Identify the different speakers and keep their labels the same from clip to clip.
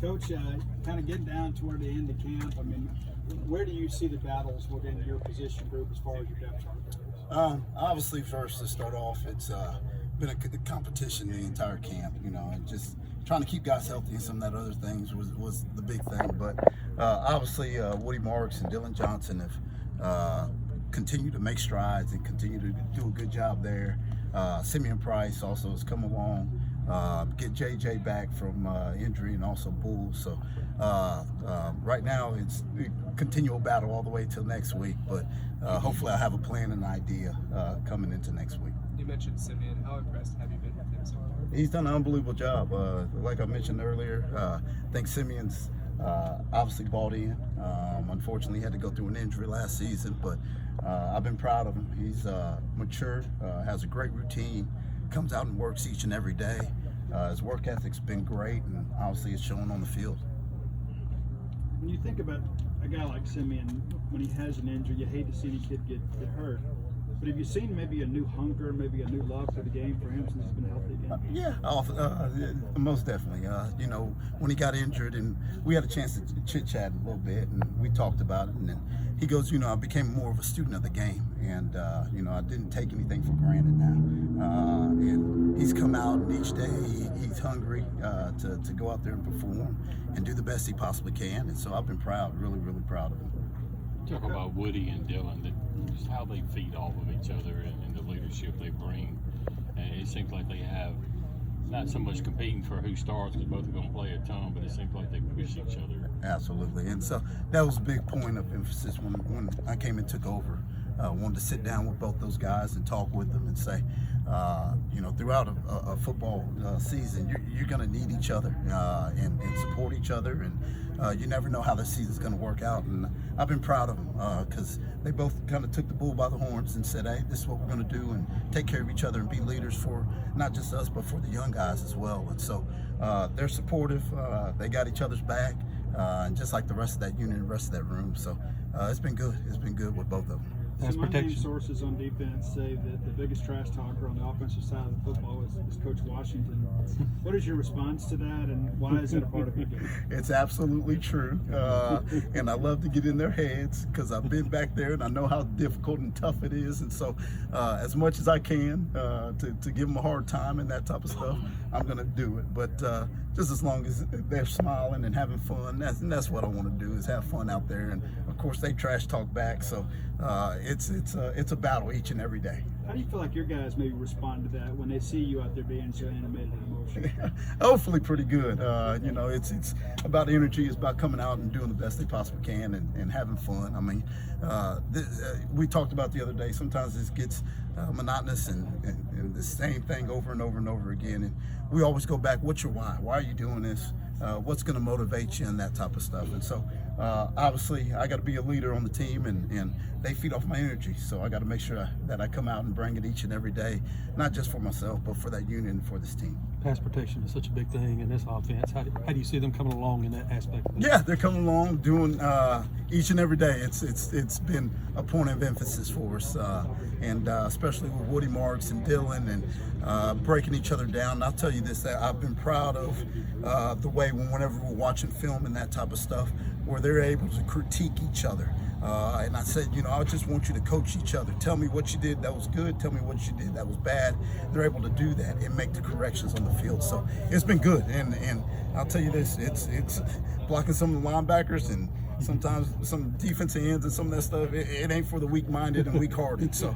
Speaker 1: Coach, kind of getting down toward the end of camp, I mean, where do you see the battles within your position group as far as your depth chart goes?
Speaker 2: Obviously, first to start off, it's been a competition the entire camp, and just trying to keep guys healthy and some of that other things was the big thing. But obviously, Woody Marks and Dylan Johnson have continued to make strides and continue to do a good job there. Simeon Price also has come along. Get JJ back from injury and also Bulls. So right now it's a continual battle all the way till next week, but hopefully I have a plan and idea coming into next week.
Speaker 3: You mentioned Simeon. How impressed have you been with him so far?
Speaker 2: He's done an unbelievable job. Like I mentioned earlier, I think Simeon's obviously bought in. Unfortunately, he had to go through an injury last season, but I've been proud of him. He's mature, has a great routine, comes out and works each and every day. His work ethic's been great, and obviously it's showing on the field.
Speaker 1: When you think about a guy like Simeon, when he has an injury, you hate to see any kid get hurt. But have you seen maybe a new hunger, maybe a new love for the game for him since he's been healthy again?
Speaker 2: Yeah, most definitely. When he got injured, and we had a chance to chit-chat a little bit, and we talked about it, and then he goes, I became more of a student of the game, and, I didn't take anything for granted now. And he's come out, and each day he's hungry to go out there and perform and do the best he possibly can, and so I've been proud, really, really proud of him.
Speaker 4: Talk about Woody and Dylan, just how they feed off of each other and the leadership they bring. And it seems like they have not so much competing for who starts, because both are going to play a ton, but it seems like they push each other.
Speaker 2: Absolutely, and so that was a big point of emphasis when I came and took over. Wanted to sit down with both those guys and talk with them and say, throughout a football season, you're going to need each other and support each other, and you never know how the season's going to work out. And I've been proud of them because they both kind of took the bull by the horns and said, hey, this is what we're going to do, and take care of each other and be leaders for not just us, but for the young guys as well. And so they're supportive. They got each other's back, and just like the rest of that unit and the rest of that room. So it's been good. It's been good with both of them.
Speaker 1: Some unnamed sources on defense say that the biggest trash talker on the offensive side of the football is Coach Washington. What is your response to that, and why is that a part of your game?
Speaker 2: It's absolutely true, and I love to get in their heads because I've been back there and I know how difficult and tough it is. And so, as much as I can to give them a hard time and that type of stuff, I'm going to do it. But just as long as they're smiling and having fun, that's what I want to do, is have fun out there. And of course, they trash talk back, so it's a battle each and every day.
Speaker 1: How do you feel like your guys maybe respond to that when they see you out there being so animated and emotional?
Speaker 2: Hopefully pretty good. It's about energy. It's about coming out and doing the best they possibly can and having fun. I mean, we talked about the other day, sometimes this gets monotonous and the same thing over and over and over again. And we always go back, what's your why? Why are you doing this? What's going to motivate you and that type of stuff. And so obviously I got to be a leader on the team, and they feed off my energy. So I got to make sure that I come out and bring it each and every day, not just for myself, but for that unit and for this team.
Speaker 5: Pass protection is such a big thing in this offense. How do you see them coming along in that aspect of it?
Speaker 2: Yeah, they're coming along, doing each and every day. It's been a point of emphasis for us, and especially with Woody Marks and Dylan and breaking each other down. And I'll tell you this, that I've been proud of the way whenever we're watching film and that type of stuff, where they're able to critique each other. And I said, I just want you to coach each other. Tell me what you did that was good. Tell me what you did that was bad. They're able to do that and make the corrections on the field. So it's been good. And I'll tell you this, it's blocking some of the linebackers and sometimes some defensive ends and some of that stuff. It ain't for the weak-minded and weak-hearted. So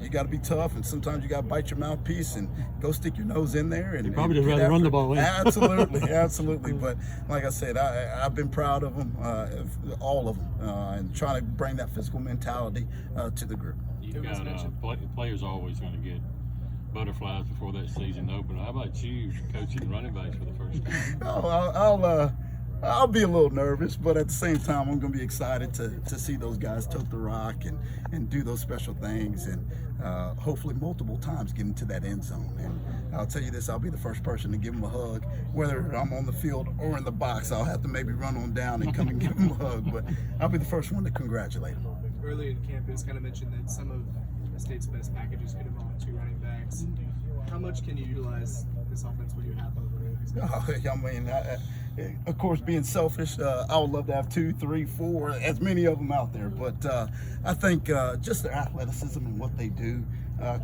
Speaker 2: you got to be tough, and sometimes you got to bite your mouthpiece and go stick your nose in there. And
Speaker 5: you probably just rather run the ball in.
Speaker 2: Absolutely. But like I said, I've been proud of them, all of them, and trying to bring that physical mentality to the group.
Speaker 4: You've got players always going to get butterflies before that season open. How about you coaching running backs for the first time?
Speaker 2: I'll be a little nervous, but at the same time, I'm going to be excited to see those guys tote the rock and do those special things, and hopefully multiple times get into that end zone. And I'll tell you this, I'll be the first person to give them a hug, whether I'm on the field or in the box. I'll have to maybe run on down and come and give them a hug, but I'll be the first one to congratulate them.
Speaker 3: Earlier in camp, it was kind of mentioned that some of the state's best packages could involve 2 running backs. How much can you utilize this offense when you have both running
Speaker 2: Oh, I mean, of course, being selfish, I would love to have 2, 3, 4, as many of them out there. But I think just their athleticism and what they do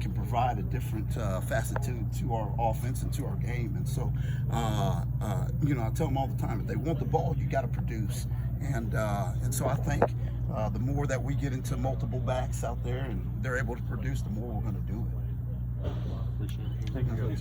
Speaker 2: can provide a different facet to our offense and to our game. And so, you know, I tell them all the time, if they want the ball, you got to produce. And so I think the more that we get into multiple backs out there and they're able to produce, the more we're going to do it.
Speaker 4: Appreciate it.
Speaker 5: Thank you.